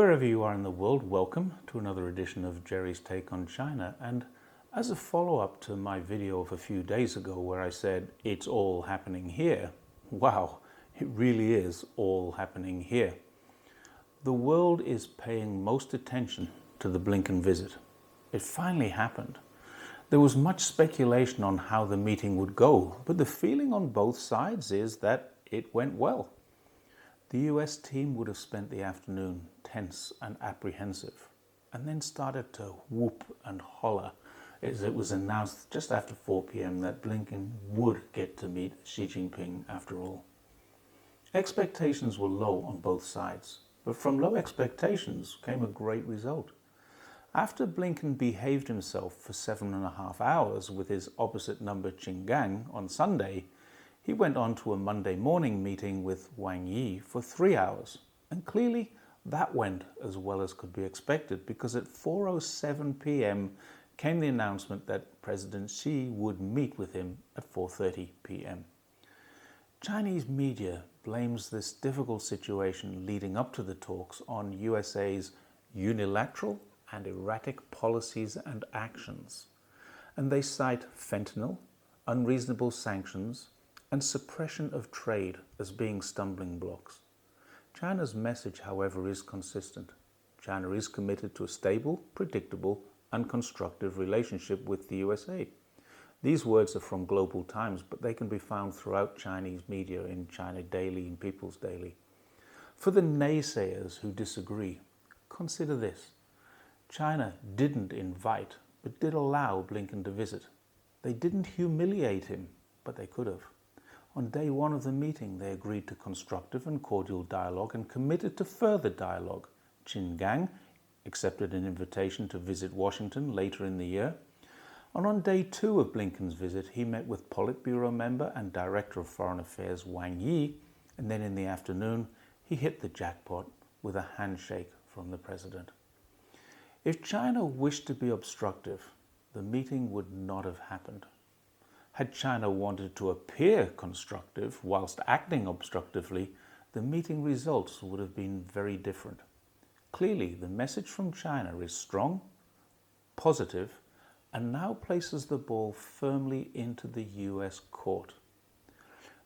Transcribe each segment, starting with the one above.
Wherever you are in the world, welcome to another edition of Jerry's Take on China. And as a follow-up to my video of a few days ago where I said it's all happening here, wow, it really is all happening here. The world is paying most attention to the Blinken visit. It finally happened. There was much speculation on how the meeting would go, but the feeling on both sides is that it went well. The US team would have spent the afternoon tense and apprehensive, and then started to whoop and holler as it was announced just after 4 p.m. that Blinken would get to meet Xi Jinping after all. Expectations were low on both sides, but from low expectations came a great result. After Blinken behaved himself for 7.5 hours with his opposite number Qinggang on Sunday, he went on to a Monday morning meeting with Wang Yi for 3 hours, and clearly that went as well as could be expected because at 4:07 p.m. came the announcement that President Xi would meet with him at 4:30 p.m. Chinese media blames this difficult situation leading up to the talks on USA's unilateral and erratic policies and actions, and they cite fentanyl, unreasonable sanctions, and suppression of trade as being stumbling blocks. China's message, however, is consistent. China is committed to a stable, predictable, and constructive relationship with the USA. These words are from Global Times, but they can be found throughout Chinese media in China Daily and People's Daily. For the naysayers who disagree, consider this. China didn't invite, but did allow Blinken to visit. They didn't humiliate him, but they could have. On day one of the meeting, they agreed to constructive and cordial dialogue and committed to further dialogue. Qinggang accepted an invitation to visit Washington later in the year. And on day two of Blinken's visit, he met with Politburo member and Director of Foreign Affairs Wang Yi, and then in the afternoon, he hit the jackpot with a handshake from the president. If China wished to be obstructive, the meeting would not have happened. Had China wanted to appear constructive whilst acting obstructively, the meeting results would have been very different. Clearly, the message from China is strong, positive, and now places the ball firmly into the US court.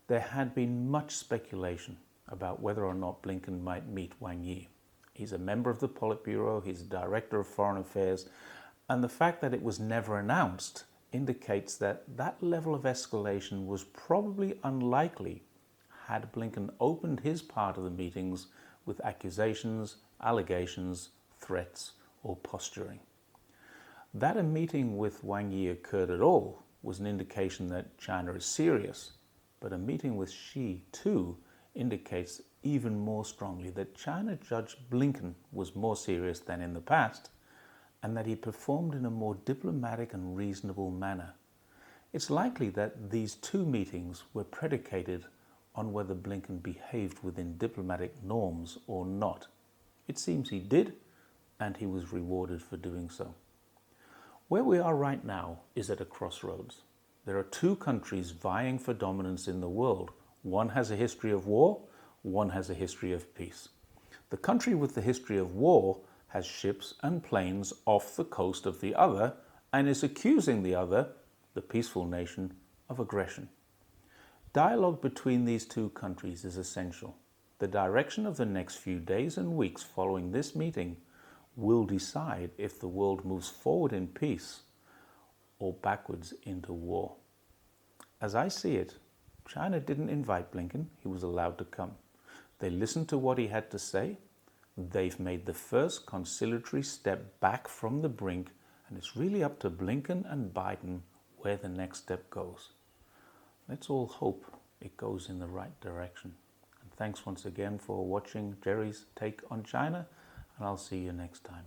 There had been much speculation about whether or not Blinken might meet Wang Yi. He's a member of the Politburo, he's Director of Foreign Affairs, and the fact that it was never announced indicates that that level of escalation was probably unlikely had Blinken opened his part of the meetings with accusations, allegations, threats, or posturing. That a meeting with Wang Yi occurred at all was an indication that China is serious, but a meeting with Xi too indicates even more strongly that China judged Blinken was more serious than in the past, and that he performed in a more diplomatic and reasonable manner. It's likely that these two meetings were predicated on whether Blinken behaved within diplomatic norms or not. It seems he did, and he was rewarded for doing so. Where we are right now is at a crossroads. There are two countries vying for dominance in the world. One has a history of war, one has a history of peace. The country with the history of war has ships and planes off the coast of the other and is accusing the other, the peaceful nation, of aggression. Dialogue between these two countries is essential. The direction of the next few days and weeks following this meeting will decide if the world moves forward in peace or backwards into war. As I see it, China didn't invite Blinken, he was allowed to come. They listened to what he had to say. They've made the first conciliatory step back from the brink, and it's really up to Blinken and Biden where the next step goes. Let's all hope it goes in the right direction. And thanks once again for watching Jerry's Take on China, and I'll see you next time.